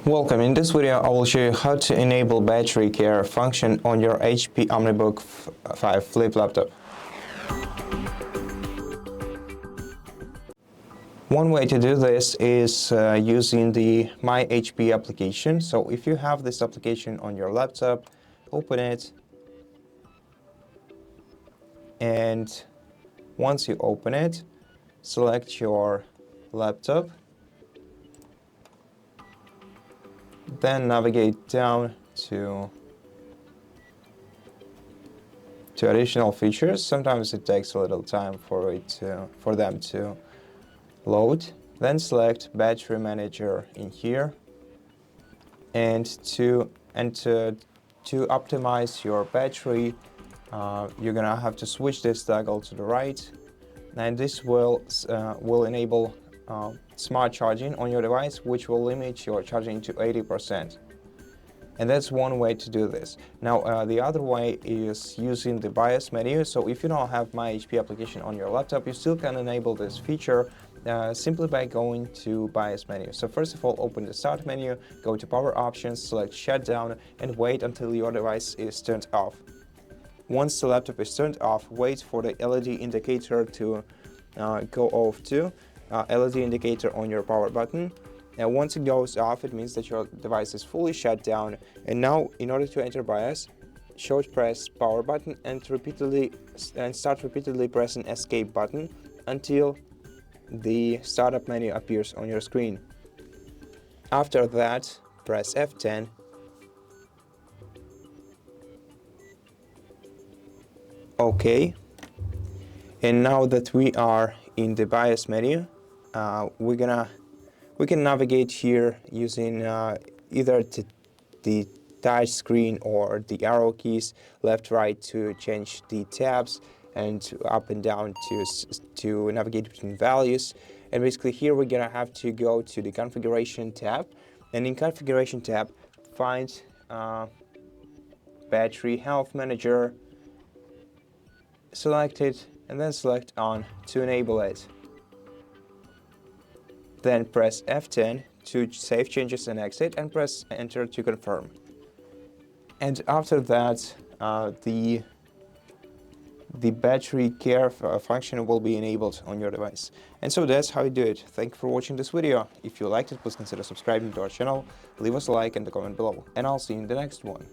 Welcome. In this video, I will show you how to enable battery care function on your HP OmniBook 5 Flip laptop. One way to do this is using the MyHP application. So if you have this application on your laptop, open it, and once you open it, select your laptop. Then navigate down to additional features. Sometimes it takes a little time for them to load. Then select Battery Manager in here, and to optimize your battery, you're gonna have to switch this toggle to the right, and this will enable smart charging on your device, which will limit your charging to 80%. And that's one way to do this. Now, the other way is using the BIOS menu. So if you don't have MyHP application on your laptop, you still can enable this feature simply by going to BIOS menu. So first of all, open the Start menu, go to Power Options, select Shutdown, and wait until your device is turned off. Once the laptop is turned off, wait for the LED indicator to go off too. LED indicator on your power button. Now once it goes off, it means that your device is fully shut down. And now, in order to enter BIOS, short press power button and start repeatedly pressing escape button until the startup menu appears on your screen. After that, press F10. OK. And now that we are in the BIOS menu, we can navigate here using either the touch screen or the arrow keys, left, right to change the tabs, and up and down to navigate between values. And basically here we're gonna have to go to the Configuration tab, and in Configuration tab, find Battery Health Manager, select it, and then select On to enable it. Then press F10 to save changes and exit, and press Enter to confirm. And after that, the battery care function will be enabled on your device. And so that's how you do it. Thank you for watching this video. If you liked it, please consider subscribing to our channel, leave us a like and a comment below, and I'll see you in the next one.